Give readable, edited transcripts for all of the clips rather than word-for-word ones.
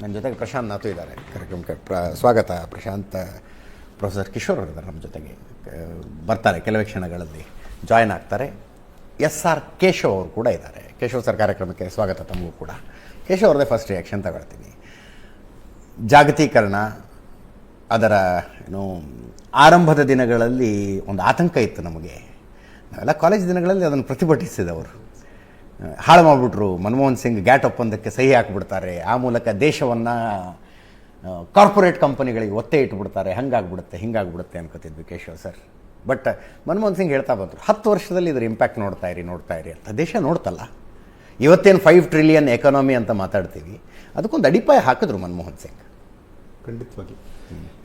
ನನ್ನ ಜೊತೆಗೆ ಪ್ರಶಾಂತ್ ನಾಥು ಇದ್ದಾರೆ ಕಾರ್ಯಕ್ರಮಕ್ಕೆ. ಸ್ವಾಗತ ಪ್ರಶಾಂತ್. ಪ್ರೊಫೆಸರ್ ಕಿಶೋರ್ ಇದ್ದಾರೆ ನಮ್ಮ ಜೊತೆಗೆ, ಬರ್ತಾರೆ ಕೆಲವೇ ಕ್ಷಣಗಳಲ್ಲಿ ಜಾಯ್ನ್ ಆಗ್ತಾರೆ. SR ಕೇಶವ್ ಅವರು ಕೂಡ ಇದ್ದಾರೆ. ಕೇಶವ್ ಸರ್, ಕಾರ್ಯಕ್ರಮಕ್ಕೆ ಸ್ವಾಗತ ತಮಗೂ ಕೂಡ. ಕೇಶವ್ ಅವ್ರದ್ದೇ ಫಸ್ಟ್ ರಿಯಾಕ್ಷನ್ ತಗೊಳ್ತೀನಿ. ಜಾಗತೀಕರಣ ಅದರ ಆರಂಭದ ದಿನಗಳಲ್ಲಿ ಒಂದು ಆತಂಕ ಇತ್ತು ನಮಗೆ. ನಾವೆಲ್ಲ ಕಾಲೇಜ್ ದಿನಗಳಲ್ಲಿ ಅದನ್ನು ಪ್ರತಿಭಟಿಸಿದವರು. ಹಾಳು ಮಾಡಿಬಿಟ್ರು, ಮನಮೋಹನ್ ಸಿಂಗ್ ಗ್ಯಾಟ್ ಒಪ್ಪಂದಕ್ಕೆ ಸಹಿ ಹಾಕಿಬಿಡ್ತಾರೆ, ಆ ಮೂಲಕ ದೇಶವನ್ನು ಕಾರ್ಪೊರೇಟ್ ಕಂಪನಿಗಳಿಗೆ ಒತ್ತೆ ಇಟ್ಬಿಡ್ತಾರೆ, ಹಂಗಾಗ್ಬಿಡುತ್ತೆ ಹಿಂಗಾಗ್ಬಿಡುತ್ತೆ ಅನ್ಕೋತಿದ್ವಿ ಕೇಶವ್ ಸರ್. ಬಟ್ ಮನಮೋಹನ್ ಸಿಂಗ್ ಹೇಳ್ತಾ ಬಂದರು 10 ವರ್ಷದಲ್ಲಿ ಇದರ ಇಂಪ್ಯಾಕ್ಟ್ ನೋಡ್ತಾ ಇರಿ ಅಂತ. ದೇಶ ನೋಡ್ತಲ್ಲ, ಇವತ್ತೇನು 5 ಟ್ರಿಲಿಯನ್ ಎಕಾನಮಿ ಅಂತ ಮಾತಾಡ್ತೀವಿ, ಅದಕ್ಕೊಂದು ಅಡಿಪಾಯ ಹಾಕಿದ್ರು ಮನಮೋಹನ್ ಸಿಂಗ್. ಖಂಡಿತವಾಗಿ.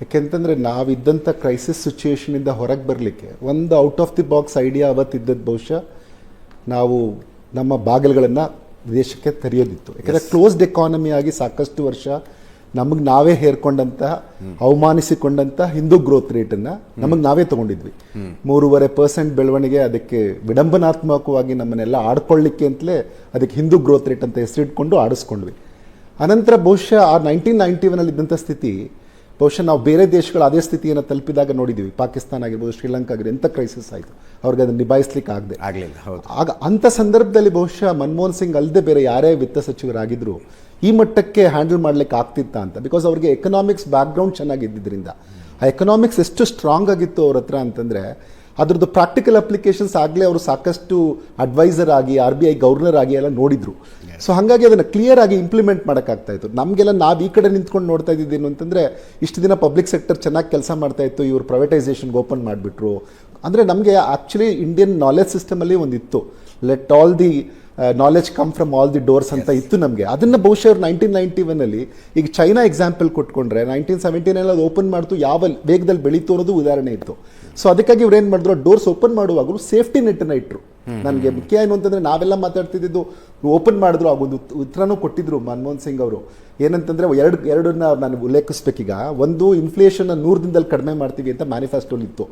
ಯಾಕೆಂತಂದರೆ ನಾವಿದ್ದಂಥ ಕ್ರೈಸಿಸ್ ಸಿಚುಯೇಷನಿಂದ ಹೊರಗೆ ಬರಲಿಕ್ಕೆ ಒಂದು out of the box idea ಅವತ್ತಿದ್ದದ್ದು ಬಹುಶಃ ನಾವು ನಮ್ಮ ಬಾಗಿಲುಗಳನ್ನು ದೇಶಕ್ಕೆ ತೆರೆಯೋದಿತ್ತು. ಯಾಕೆಂದರೆ ಕ್ಲೋಸ್ಡ್ ಎಕಾನಮಿ ಆಗಿ ಸಾಕಷ್ಟು ವರ್ಷ ನಮಗೆ ನಾವೇ ಹೇರ್ಕೊಂಡಂತಹ ಅವಮಾನಿಸಿಕೊಂಡಂತಹ ಹಿಂದೂ ಗ್ರೋತ್ ರೇಟನ್ನು ನಮಗೆ ನಾವೇ ತಗೊಂಡಿದ್ವಿ. 3.5% ಬೆಳವಣಿಗೆ, ಅದಕ್ಕೆ ವಿಡಂಬನಾತ್ಮಕವಾಗಿ ನಮ್ಮನ್ನೆಲ್ಲ ಆಡ್ಕೊಳ್ಳಿಕ್ಕೆ ಅಂತಲೇ ಅದಕ್ಕೆ ಹಿಂದೂ ಗ್ರೋತ್ ರೇಟ್ ಅಂತ ಹೆಸರಿಟ್ಕೊಂಡು ಆಡಿಸ್ಕೊಂಡ್ವಿ. ಅನಂತರ ಬಹುಶಃ ಆ 1991 ಇದ್ದಂಥ ಸ್ಥಿತಿ ಬಹುಶಃ ನಾವು ಬೇರೆ ದೇಶಗಳು ಅದೇ ಸ್ಥಿತಿಯನ್ನು ತಲುಪಿದಾಗ ನೋಡಿದ್ದೀವಿ. ಪಾಕಿಸ್ತಾನ ಆಗಿರ್ಬೋದು, ಶ್ರೀಲಂಕಾ ಆಗಿರ್ಬೋದು, ಎಂಥ ಕ್ರೈಸಿಸ್ ಆಯಿತು, ಅವ್ರಿಗೆ ಅದನ್ನು ನಿಭಾಯಿಸ್ಲಿಕ್ಕೆ ಆಗಲಿಲ್ಲ. ಆಗ ಅಂಥ ಸಂದರ್ಭದಲ್ಲಿ ಬಹುಶಃ ಮನಮೋಹನ್ ಸಿಂಗ್ ಅಲ್ಲದೆ ಬೇರೆ ಯಾರೇ ವಿತ್ತ ಸಚಿವರಾಗಿದ್ದರು ಈ ಮಟ್ಟಕ್ಕೆ ಹ್ಯಾಂಡಲ್ ಮಾಡಲಿಕ್ಕೆ ಆಗ್ತಿತ್ತ ಅಂತ. ಬಿಕಾಸ್ ಅವ್ರಿಗೆ ಎಕನಾಮಿಕ್ಸ್ ಬ್ಯಾಕ್ಗ್ರೌಂಡ್ ಚೆನ್ನಾಗಿದ್ದರಿಂದ, ಆ ಎಕನಾಮಿಕ್ಸ್ ಎಷ್ಟು ಸ್ಟ್ರಾಂಗ್ ಆಗಿತ್ತು ಅವ್ರ ಹತ್ರ ಅಂತಂದರೆ ಅದ್ರದ್ದು ಪ್ರಾಕ್ಟಿಕಲ್ ಅಪ್ಲಿಕೇಶನ್ಸ್ ಆಗಲೇ ಅವರು ಸಾಕಷ್ಟು ಅಡ್ವೈಸರ್ ಆಗಿ RBI ಗವರ್ನರ್ ಆಗಿ ಎಲ್ಲ ನೋಡಿದ್ರು. ಸೊ ಹಾಗಾಗಿ ಅದನ್ನು ಕ್ಲಿಯರ್ ಆಗಿ ಇಂಪ್ಲಿಮೆಂಟ್ ಮಾಡೋಕ್ಕಾಗ್ತಾ ಇತ್ತು. ನಮಗೆಲ್ಲ ನಾವು ಈ ಕಡೆ ನಿಂತ್ಕೊಂಡು ನೋಡ್ತಾ ಇದ್ದಿದ್ದೇನು ಅಂತಂದರೆ, ಇಷ್ಟು ದಿನ ಪಬ್ಲಿಕ್ ಸೆಕ್ಟರ್ ಚೆನ್ನಾಗಿ ಕೆಲಸ ಮಾಡ್ತಾ ಇತ್ತು, ಇವರು ಪ್ರೈವೇಟೈಸೇಷನ್ಗೆ ಓಪನ್ ಮಾಡಿಬಿಟ್ರು. ಅಂದರೆ ನಮಗೆ ಆ್ಯಕ್ಚುಲಿ ಇಂಡಿಯನ್ ನಾಲೆಜ್ ಸಿಸ್ಟಮಲ್ಲಿ ಒಂದಿತ್ತು, let all the knowledge come from all the doors ಅಂತ ಇತ್ತು ನಮಗೆ. ಅದನ್ನು ಬಹುಶಃ 1991 ಈಗ ಚೈನಾ ಎಕ್ಸಾಂಪಲ್ ಕೊಟ್ಕೊಂಡ್ರೆ 1979 ಅದು ಓಪನ್ ಮಾಡ್ತು, ಯಾವ ವೇಗದಲ್ಲಿ ಬೆಳೀತು ಅನ್ನೋದು ಉದಾಹರಣೆ ಇತ್ತು. ಸೊ ಅದಕ್ಕಾಗಿ ಇವ್ರು ಏನು ಮಾಡಿದ್ರು, ಡೋರ್ಸ್ ಓಪನ್ ಮಾಡುವಾಗಲೂ ಸೇಫ್ಟಿ ನೆಟ್ಟನ್ನು ಇಟ್ಟರು. ನನಗೆ ಮುಖ್ಯ ಏನು ಅಂತಂದರೆ, ನಾವೆಲ್ಲ ಮಾತಾಡ್ತಿದ್ದು ಓಪನ್ ಮಾಡಿದ್ರು, ಆಗೊಂದು ಉತ್ತರನೂ ಕೊಟ್ಟಿದ್ರು ಮನಮೋಹನ್ ಸಿಂಗ್ ಅವರು. ಏನಂತಂದರೆ ಎರಡನ್ನ ನಾನು ಉಲ್ಲೇಖಿಸ್ಬೇಕೀಗ. ಒಂದು, ಇನ್ಫ್ಲೇಷನ್ನ 100 ದಿನದಲ್ಲಿ ಕಡಿಮೆ ಮಾಡ್ತೀವಿ ಅಂತ ಮ್ಯಾನಿಫೆಸ್ಟೋಲಿ ಇತ್ತು.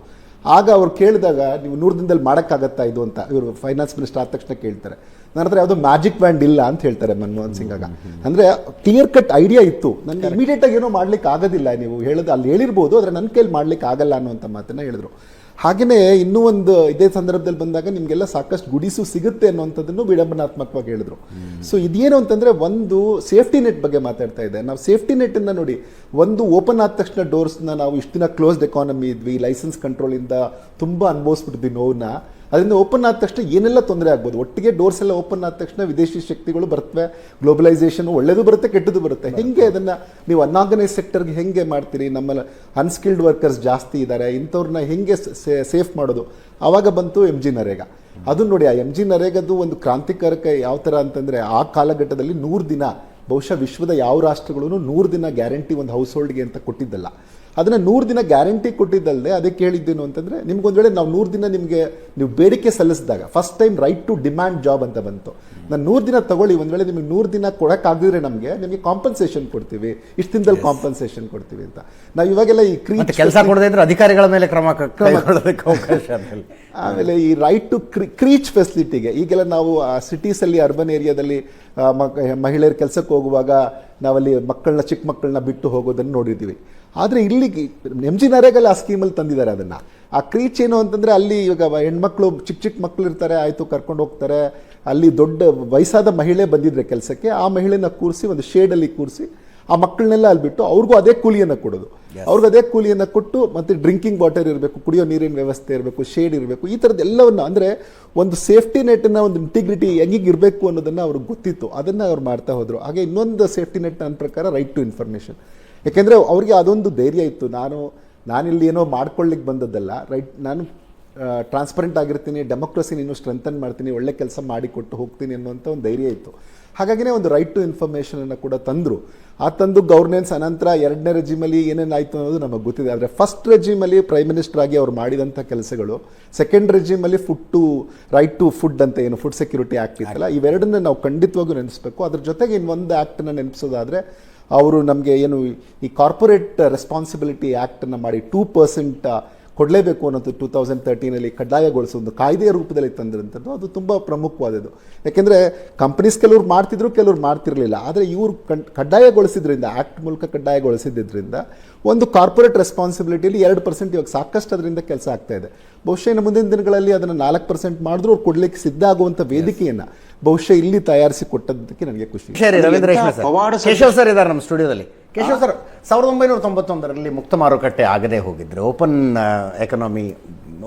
ಆಗ ಅವ್ರು ಕೇಳಿದಾಗ, ನೀವು 100 ದಿನದಲ್ಲಿ ಮಾಡೋಕ್ಕಾಗತ್ತಾ ಇದು ಅಂತ ಇವರು ಫೈನಾನ್ಸ್ ಮಿನಿಸ್ಟರ್ ಆದ ತಕ್ಷಣ ಕೇಳ್ತಾರೆ. ನನ್ನ ಹತ್ರ ಯಾವುದೋ ಮ್ಯಾಜಿಕ್ ವ್ಯಾಂಡ್ ಇಲ್ಲ ಅಂತ ಹೇಳ್ತಾರೆ ಮನಮೋಹನ್ ಸಿಂಗ್. ಆಗ ಅಂದರೆ ಕ್ಲಿಯರ್ ಕಟ್ ಐಡಿಯಾ ಇತ್ತು, ನನಗೆ ಇಮಿಡಿಯೇಟಾಗಿ ಏನೋ ಮಾಡ್ಲಿಕ್ಕೆ ಆಗೋದಿಲ್ಲ, ನೀವು ಹೇಳೋದು ಅಲ್ಲಿ ಹೇಳಿರ್ಬೋದು, ಆದರೆ ನನ್ನ ಕೈಲಿ ಮಾಡ್ಲಿಕ್ಕೆ ಆಗಲ್ಲ ಅನ್ನೋಂಥ ಮಾತನ್ನು ಹೇಳಿದ್ರು. ಹಾಗೆಯೇ ಇನ್ನೂ ಒಂದು ಇದೇ ಸಂದರ್ಭದಲ್ಲಿ ಬಂದಾಗ ನಿಮಗೆಲ್ಲ ಸಾಕಷ್ಟು ಗುಡಿಸು ಸಿಗುತ್ತೆ ಅನ್ನೋಂಥದ್ದನ್ನು ವಿಡಂಬನಾತ್ಮಕವಾಗಿ ಹೇಳಿದ್ರು. ಸೊ ಇದೇನು ಅಂತಂದರೆ, ಒಂದು ಸೇಫ್ಟಿ ನೆಟ್ ಬಗ್ಗೆ ಮಾತಾಡ್ತಾ ಇದೆ. ನಾವು ಸೇಫ್ಟಿ ನೆಟ್ಟನ್ನು ನೋಡಿ, ಒಂದು ಓಪನ್ ಆದ ತಕ್ಷಣ ಡೋರ್ಸ್ನ ನಾವು ಇಷ್ಟು ದಿನ ಕ್ಲೋಸ್ಡ್ ಎಕಾನಮಿ ಇದ್ವಿ, ಲೈಸೆನ್ಸ್ ಕಂಟ್ರೋಲಿಂದ ತುಂಬ ಅನುಭವಿಸ್ಬಿಟ್ಟಿದ್ವಿ ನೋವನ್ನ. ಅದರಿಂದ ಓಪನ್ ಆದ ತಕ್ಷಣ ಏನೆಲ್ಲ ತೊಂದರೆ ಆಗ್ಬೋದು, ಒಟ್ಟಿಗೆ ಡೋರ್ಸ್ ಎಲ್ಲ ಓಪನ್ ಆದ ತಕ್ಷಣ ವಿದೇಶಿ ಶಕ್ತಿಗಳು ಬರ್ತವೆ, ಗ್ಲೋಬಲೈಸೇಷನ್ ಒಳ್ಳೆಯದು ಬರುತ್ತೆ, ಕೆಟ್ಟದ್ದು ಬರುತ್ತೆ. ಹೆಂಗೆ ಅದನ್ನು ನೀವು ಅನ್ಆರ್ಗನೈಸ್ ಸೆಕ್ಟರ್ಗೆ ಹೆಂಗೆ ಮಾಡ್ತೀರಿ? ನಮ್ಮಲ್ಲಿ ಅನ್ಸ್ಕಿಲ್ಡ್ ವರ್ಕರ್ಸ್ ಜಾಸ್ತಿ ಇದ್ದಾರೆ, ಇಂಥವ್ರನ್ನ ಹೆಂಗೆ ಸೇಫ್ ಮಾಡೋದು? ಆವಾಗ ಬಂತು MG ನರೇಗಾ. ಅದು ನೋಡಿ, ಆ MG ನರೇಗಾದು ಒಂದು ಕ್ರಾಂತಿಕಾರಕ ಯಾವ ಥರ ಅಂತಂದರೆ, ಆ ಕಾಲಘಟ್ಟದಲ್ಲಿ 100 ದಿನ ಬಹುಶಃ ವಿಶ್ವದ ಯಾವ ರಾಷ್ಟ್ರಗಳೂ 100 ದಿನ ಗ್ಯಾರಂಟಿ ಒಂದು ಹೌಸ್ ಹೋಲ್ಡ್ಗೆ ಅಂತ ಕೊಟ್ಟಿದ್ದಲ್ಲ. ಅದನ್ನು 100 ದಿನ ಗ್ಯಾರಂಟಿ ಕೊಟ್ಟಿದ್ದಲ್ಲದೆ ಅದಕ್ಕೆ ಹೇಳಿದ್ದೇನು ಅಂತಂದರೆ, ನಿಮ್ಗೊಂದು ವೇಳೆ ನಾವು 100 ದಿನ ನಿಮಗೆ ನೀವು ಬೇಡಿಕೆ ಸಲ್ಲಿಸಿದಾಗ first time right to demand job ಅಂತ ಬಂತು. ನಾನು 100 ದಿನ ತಗೊಳ್ಳಿ, ಒಂದು ವೇಳೆ ನಿಮಗೆ 100 ದಿನ ಕೊಡೋಕ್ಕಾಗಿದ್ರೆ ನಿಮಗೆ ಕಾಂಪನ್ಸೇಷನ್ ಕೊಡ್ತೀವಿ, ಇಷ್ಟು ದಿನದಲ್ಲಿ ಕಾಂಪನ್ಸೇಷನ್ ಕೊಡ್ತೀವಿ ಅಂತ. ನಾವು ಇವಾಗೆಲ್ಲ ಈ ಕೆಲಸ ಕೊಡದೇ ಇದ್ರೆ ಅಧಿಕಾರಿಗಳ ಮೇಲೆ ಕ್ರಮ ಕೈಗೊಳ್ಳೋದಕ್ಕೆ ಅವಕಾಶ. ಆಮೇಲೆ ಈ ರೈಟ್ ಟು ಕ್ರೀಚ್ ಫೆಸಿಲಿಟಿಗೆ ಈಗೆಲ್ಲ ನಾವು ಸಿಟೀಸಲ್ಲಿ, ಅರ್ಬನ್ ಏರಿಯಾದಲ್ಲಿ ಮಹಿಳೆಯರು ಕೆಲಸಕ್ಕೆ ಹೋಗುವಾಗ ನಾವಲ್ಲಿ ಚಿಕ್ಕ ಮಕ್ಕಳನ್ನ ಬಿಟ್ಟು ಹೋಗೋದನ್ನು ನೋಡಿದ್ದೀವಿ. ಆದರೆ ಇಲ್ಲಿ MG ನರೇಗಲ್ಲಿ ಆ ಸ್ಕೀಮಲ್ಲಿ ತಂದಿದ್ದಾರೆ ಅದನ್ನು. ಆ ಕ್ರೀಚ್ ಏನು ಅಂತಂದರೆ, ಅಲ್ಲಿ ಇವಾಗ ಹೆಣ್ಮಕ್ಳು ಚಿಕ್ಕ ಮಕ್ಕಳು ಇರ್ತಾರೆ, ಆಯಿತು ಕರ್ಕೊಂಡು ಹೋಗ್ತಾರೆ. ಅಲ್ಲಿ ದೊಡ್ಡ ವಯಸ್ಸಾದ ಮಹಿಳೆ ಬಂದಿದ್ರೆ ಕೆಲಸಕ್ಕೆ, ಆ ಮಹಿಳೆನ ಕೂರಿಸಿ ಒಂದು ಶೇಡಲ್ಲಿ ಕೂರಿಸಿ ಆ ಮಕ್ಕಳನ್ನೆಲ್ಲ ಅಲ್ಲಿ ಬಿಟ್ಟು ಅವ್ರಿಗೂ ಅದೇ ಕೂಲಿಯನ್ನು ಕೊಡೋದು. ಅವ್ರಿಗೂ ಅದೇ ಕೂಲಿಯನ್ನು ಕೊಟ್ಟು, ಮತ್ತು ಡ್ರಿಂಕಿಂಗ್ ವಾಟರ್ ಇರಬೇಕು, ಕುಡಿಯೋ ನೀರಿನ ವ್ಯವಸ್ಥೆ ಇರಬೇಕು, ಶೇಡ್ ಇರಬೇಕು, ಈ ಥರದ್ದು ಎಲ್ಲವನ್ನು. ಅಂದರೆ ಒಂದು ಸೇಫ್ಟಿ ನೆಟ್ಟನ್ನು, ಒಂದು ಇಂಟಿಗ್ರಿಟಿ ಹೆಂಗಿರಬೇಕು ಅನ್ನೋದನ್ನು ಅವ್ರಿಗೆ ಗೊತ್ತಿತ್ತು, ಅದನ್ನು ಅವ್ರು ಮಾಡ್ತಾ ಹೋದರು. ಹಾಗೆ ಇನ್ನೊಂದು ಸೇಫ್ಟಿ ನೆಟ್ ನನ್ನ ಪ್ರಕಾರ ರೈಟ್ ಟು ಇನ್ಫಾರ್ಮೇಷನ್. ಯಾಕೆಂದರೆ ಅವರಿಗೆ ಅದೊಂದು ಧೈರ್ಯ ಇತ್ತು, ನಾನಿಲ್ಲಿ ಏನೋ ಮಾಡ್ಕೊಳ್ಳಿಕ್ಕೆ ಬಂದದ್ದಲ್ಲ, ನಾನು ಟ್ರಾನ್ಸ್ಪರೆಂಟ್ ಆಗಿರ್ತೀನಿ, ಡೆಮೋಕ್ರಸಿನ ಇನ್ನೂ ಸ್ಟ್ರೆಂಥನ್ ಮಾಡ್ತೀನಿ, ಒಳ್ಳೆ ಕೆಲಸ ಮಾಡಿಕೊಟ್ಟು ಹೋಗ್ತೀನಿ ಅನ್ನೋಂಥ ಒಂದು ಧೈರ್ಯ ಇತ್ತು. ಹಾಗಾಗಿನೇ ಒಂದು ರೈಟ್ ಟು ಇನ್ಫಾರ್ಮೇಷನನ್ನು ಕೂಡ ತಂದರು. ಆ ತಂದು ಗವರ್ನೆನ್ಸ್ ಅನಂತರ 2ನೇ ರೆಜಿಮಲ್ಲಿ ಏನೇನಾಯಿತು ಅನ್ನೋದು ನಮಗೆ ಗೊತ್ತಿದೆ. ಆದರೆ ಫಸ್ಟ್ ರೆಜಿಮಲ್ಲಿ ಪ್ರೈಮ್ ಮಿನಿಸ್ಟರ್ ಆಗಿ ಅವ್ರು ಮಾಡಿದಂಥ ಕೆಲಸಗಳು, ಸೆಕೆಂಡ್ ರೆಜಿಮಲ್ಲಿ ರೈಟ್ ಟು ಫುಡ್ ಅಂತ ಏನು ಫುಡ್ ಸೆಕ್ಯೂರಿಟಿ ಆ್ಯಕ್ಟ್ ಇತ್ತಲ್ಲ, ಇವೆರಡನ್ನ ನಾವು ಖಂಡಿತವಾಗೂ ನೆನೆಸ್ಬೇಕು. ಅದ್ರ ಜೊತೆಗೆ ಇನ್ನೊಂದು ಆ್ಯಕ್ಟನ್ನು ನೆನಪಿಸೋದಾದರೆ, ಅವರು ನಮಗೆ ಏನು ಈ ಕಾರ್ಪೊರೇಟ್ ರೆಸ್ಪಾನ್ಸಿಬಿಲಿಟಿ ಆ್ಯಕ್ಟನ್ನು ಮಾಡಿ 2% ಕೊಡಲೇಬೇಕು ಅನ್ನೋದು 2013 ಕಡ್ಡಾಯಗೊಳಿಸೋ ಒಂದು ಕಾಯ್ದೆಯ ರೂಪದಲ್ಲಿ ತಂದಿರೋಂಥದ್ದು ಅದು ತುಂಬ ಪ್ರಮುಖವಾದದ್ದು. ಯಾಕೆಂದರೆ ಕಂಪ್ನೀಸ್ ಕೆಲವ್ರು ಮಾಡ್ತಿದ್ರು, ಕೆಲವ್ರು ಮಾಡ್ತಿರಲಿಲ್ಲ. ಆದರೆ ಇವರು ಕಡ್ಡಾಯಗೊಳಿಸಿದ್ರಿಂದ, ಆ್ಯಕ್ಟ್ ಮೂಲಕ ಕಡ್ಡಾಯಗೊಳಿಸಿದ್ದರಿಂದ ಒಂದು ಕಾರ್ಪೊರೇಟ್ ರೆಸ್ಪಾನ್ಸಿಬಿಲಿಟಿಯಲ್ಲಿ 2% ಇವಾಗ ಸಾಕಷ್ಟು ಅದರಿಂದ ಕೆಲಸ ಆಗ್ತಾ ಇದೆ. ಬಹುಶಃ ಇನ್ನು ಮುಂದಿನ ದಿನಗಳಲ್ಲಿ ಅದನ್ನು 4% ಮಾಡಿದ್ರು ಅವ್ರು ಕೊಡಲಿಕ್ಕೆ ಸಿದ್ಧ ಆಗುವಂಥ ವೇದಿಕೆಯನ್ನು ಬಹುಶಃ ಇಲ್ಲಿ ತಯಾರಿಸಿ ಕೊಟ್ಟದ್ದಕ್ಕೆ ನನಗೆ ಖುಷಿ. ರವೀಂದ್ರ ರೇಷ್ಮೆ ಸರ್, ಕೇಶವ್ ಸರ್ ಇದ್ದಾರೆ ನಮ್ಮ ಸ್ಟುಡಿಯೋದಲ್ಲಿ. ಕೇಶವ್ ಸರ್, 1991ರಲ್ಲಿ ಮುಕ್ತ ಮಾರುಕಟ್ಟೆ ಆಗದೆ ಹೋಗಿದ್ರೆ,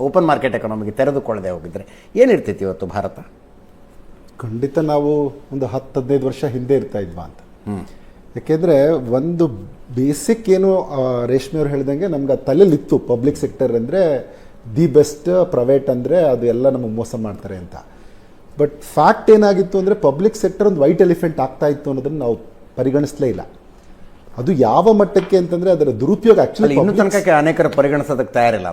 ಓಪನ್ ಮಾರ್ಕೆಟ್ ಎಕಾನಮಿಗೆ ತೆರೆದುಕೊಳ್ಳದೆ ಹೋಗಿದ್ರೆ ಏನಿರ್ತಿತ್ತು ಇವತ್ತು ಭಾರತ? ಖಂಡಿತ ನಾವು ಒಂದು 10-15 ವರ್ಷ ಹಿಂದೆ ಇರ್ತಾ ಇದ್ವಾ ಅಂತ. ಯಾಕೆಂದರೆ ಒಂದು ಬೇಸಿಕ್ ಏನು ರೇಷ್ಮೆ ಅವ್ರು ಹೇಳ್ದಂಗೆ ನಮ್ಗೆ ತಲೆಯಲ್ಲಿತ್ತು, ಪಬ್ಲಿಕ್ ಸೆಕ್ಟರ್ ಅಂದರೆ ದಿ ಬೆಸ್ಟ್, ಪ್ರೈವೇಟ್ ಅಂದರೆ ಅದು ಎಲ್ಲ ನಮಗೆ ಮೋಸ ಮಾಡ್ತಾರೆ ಅಂತ. ಬಟ್ ಫ್ಯಾಕ್ಟ್ ಏನಾಗಿತ್ತು ಅಂದರೆ ಪಬ್ಲಿಕ್ ಸೆಕ್ಟರ್ ಒಂದು ವೈಟ್ ಎಲಿಫೆಂಟ್ ಆಗ್ತಾ ಇತ್ತು ಅನ್ನೋದನ್ನು ನಾವು ಪರಿಗಣಿಸಲೇ ಇಲ್ಲ. ಅದು ಯಾವ ಮಟ್ಟಕ್ಕೆ ಅಂತಂದರೆ ಅದರ ದುರುಪಯೋಗ ಆ್ಯಕ್ಚುಲಿ ಇನ್ನೂ ತನಕ ಅನೇಕರು ಪರಿಗಣಿಸೋದಕ್ಕೆ ತಯಾರಿಲ್ಲ.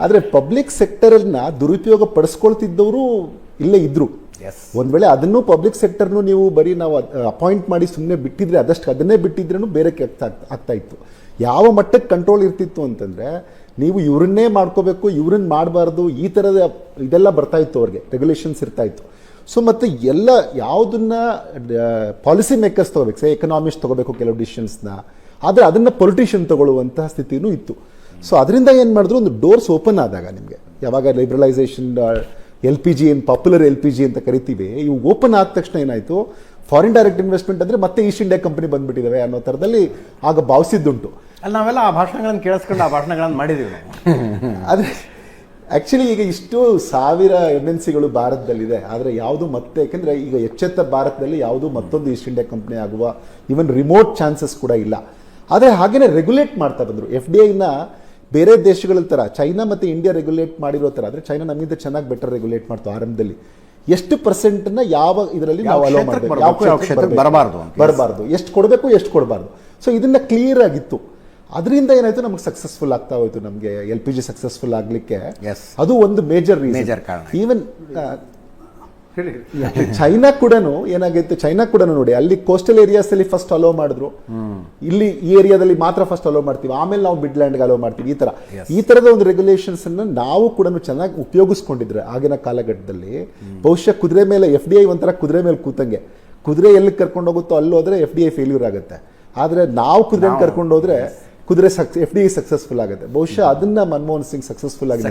ಆದರೆ ಪಬ್ಲಿಕ್ ಸೆಕ್ಟರನ್ನ ದುರುಪಯೋಗ ಪಡಿಸ್ಕೊಳ್ತಿದ್ದವರು ಇಲ್ಲೇ ಇದ್ದರು. ಒಂದು ವೇಳೆ ಅದನ್ನು ಪಬ್ಲಿಕ್ ಸೆಕ್ಟರ್ನು ನೀವು ಬರೀ ನಾವು ಅಪಾಯಿಂಟ್ ಮಾಡಿ ಸುಮ್ಮನೆ ಬಿಟ್ಟಿದ್ರೆ, ಅದನ್ನೇ ಬಿಟ್ಟಿದ್ರೂ ಬೇರೆ ಆಗ್ತಾ ಇತ್ತು. ಯಾವ ಮಟ್ಟಕ್ಕೆ ಕಂಟ್ರೋಲ್ ಇರ್ತಿತ್ತು ಅಂತಂದರೆ ನೀವು ಇವ್ರನ್ನೇ ಮಾಡ್ಕೋಬೇಕು, ಇವ್ರನ್ನ ಮಾಡಬಾರ್ದು, ಈ ಥರದ ಇದೆಲ್ಲ ಬರ್ತಾ ಇತ್ತು, ಅವ್ರಿಗೆ ರೆಗ್ಯುಲೇಷನ್ಸ್ ಇರ್ತಾ ಇತ್ತು. ಸೊ ಮತ್ತು ಎಲ್ಲ ಯಾವುದನ್ನ ಪಾಲಿಸಿ ಮೇಕರ್ಸ್ ತೊಗೋಬೇಕು, ಎಕನಾಮಿಸ್ಟ್ ತೊಗೋಬೇಕು ಕೆಲವು ಡಿಸಿಷನ್ಸ್ನ, ಆದರೆ ಅದನ್ನು ಪೊಲಿಟಿಷಿಯನ್ ತೊಗೊಳ್ಳುವಂತಹ ಸ್ಥಿತಿನೂ ಇತ್ತು. ಸೊ ಅದರಿಂದ ಏನು ಮಾಡಿದ್ರು, ಒಂದು ಡೋರ್ಸ್ ಓಪನ್ ಆದಾಗ ನಿಮಗೆ ಯಾವಾಗ ಲಿಬ್ರಲೈಸೇಷನ್ LPG ಏನು ಪಾಪ್ಯುಲರ್ LPG ಅಂತ ಕರಿತೀವಿ, ಇವು ಓಪನ್ ಆದ ತಕ್ಷಣ ಏನಾಯಿತು, ಫಾರಿನ್ ಡೈರೆಕ್ಟ್ ಇನ್ವೆಸ್ಟ್ಮೆಂಟ್ ಅಂದರೆ ಮತ್ತೆ ಈಸ್ಟ್ ಇಂಡಿಯಾ ಕಂಪನಿ ಬಂದುಬಿಟ್ಟಿದ್ದಾವೆ ಅನ್ನೋ ಥರದಲ್ಲಿ ಆಗ ಭಾವಿಸಿದ್ದುಂಟು. ಅಲ್ಲಿ ನಾವೆಲ್ಲ ಆ ಭಾಷಣಗಳನ್ನು ಕೇಳಿಸ್ಕೊಂಡು ಆ ಭಾಷಣಗಳನ್ನು ಮಾಡಿದ್ದೀವಿ ನಾವು. ಆದರೆ ಆ್ಯಕ್ಚುಲಿ ಈಗ ಇಷ್ಟು 1000 MNCಗಳು ಭಾರತದಲ್ಲಿದೆ, ಆದರೆ ಯಾವುದು ಮತ್ತೆ, ಯಾಕೆಂದರೆ ಈಗ ಎಚ್ಚೆತ್ತ ಭಾರತದಲ್ಲಿ ಯಾವುದು ಮತ್ತೊಂದು ಈಸ್ಟ್ ಇಂಡಿಯಾ ಕಂಪ್ನಿ ಆಗುವ ಈವನ್ ರಿಮೋಟ್ ಚಾನ್ಸಸ್ ಕೂಡ ಇಲ್ಲ. ಆದರೆ ಹಾಗೆಯೇ ರೆಗ್ಯುಲೇಟ್ ಮಾಡ್ತಾ ಬಂದರು. FDIನ ಬೇರೆ ದೇಶಗಳ ಥರ ಚೈನಾ ಮತ್ತು ಇಂಡಿಯಾ ರೆಗ್ಯುಲೇಟ್ ಮಾಡಿರೋ ಥರ, ಆದರೆ ಚೈನಾ ನಮ್ಮಿಂದ ಚೆನ್ನಾಗಿ ಬೆಟರ್ ರೆಗ್ಯುಲೇಟ್ ಮಾಡ್ತು ಆರಂಭದಲ್ಲಿ. ಎಷ್ಟು ಪರ್ಸೆಂಟನ್ನ ಯಾವ ಇದರಲ್ಲಿ ನಾವು ಅಲೋ ಮಾಡಬೇಕು, ಬರಬಾರ್ದು, ಎಷ್ಟು ಕೊಡಬೇಕು, ಎಷ್ಟು ಕೊಡಬಾರ್ದು. ಸೊ ಇದನ್ನು ಕ್ಲಿಯರ್ ಆಗಿತ್ತು. ಅದರಿಂದ ಏನಾಯಿತು, ನಮಗೆ ಸಕ್ಸಸ್ಫುಲ್ ಆಗ್ತಾ ಹೋಯಿತು. ನಮಗೆ LPG ಸಕ್ಸಸ್ಫುಲ್ ಆಗಲಿಕ್ಕೆ ಅದು ಒಂದು ಮೇಜರ್ ಕಾರಣ. ಈವನ್ ಚೈನಾ ಕೂಡ ಏನಾಗೈತೆ, ಚೈನಾ ಕೂಡ ನೋಡಿ ಅಲ್ಲಿ ಕೋಸ್ಟಲ್ ಏರಿಯಾಸ್ ಅಲ್ಲಿ ಫಸ್ಟ್ ಅಲೋ ಮಾಡಿದ್ರು, ಇಲ್ಲಿ ಈ ಏರಿಯಾದಲ್ಲಿ ಮಾತ್ರ ಫಸ್ಟ್ ಅಲೋ ಮಾಡ್ತೀವಿ, ಆಮೇಲೆ ನಾವು ಮಿಡ್ ಲ್ಯಾಂಡ್ಗೆ ಅಲೋ ಮಾಡ್ತೀವಿ. ಈ ತರದ ಒಂದು ರೆಗ್ಯುಲೇಷನ್ಸ್ ಅನ್ನು ನಾವು ಕೂಡ ಚೆನ್ನಾಗಿ ಉಪಯೋಗಿಸ್ಕೊಂಡಿದ್ರೆ ಆಗಿನ ಕಾಲಘಟ್ಟದಲ್ಲಿ ಬಹುಶಃ ಕುದುರೆ ಮೇಲೆ FDI ಒಂಥರ ಕುದುರೆ ಮೇಲೆ ಕೂತಂಗೆ, ಕುದುರೆ ಎಲ್ಲಿ ಕರ್ಕೊಂಡು ಹೋಗುತ್ತೋ ಅಲ್ಲಿ ಹೋದ್ರೆ FDI ಫೇಲ್ಯೂರ್ ಆಗುತ್ತೆ. ಆದರೆ ನಾವು ಕುದುರೆ ಕರ್ಕೊಂಡು ಹೋದ್ರೆ ಕುದುರೆ FDI ಸಕ್ಸಸ್ಫುಲ್ ಆಗುತ್ತೆ. ಬಹುಶಃ ಅದನ್ನ ಮನಮೋಹನ್ ಸಿಂಗ್ ಸಕ್ಸಸ್ಫುಲ್ ಆಗಿ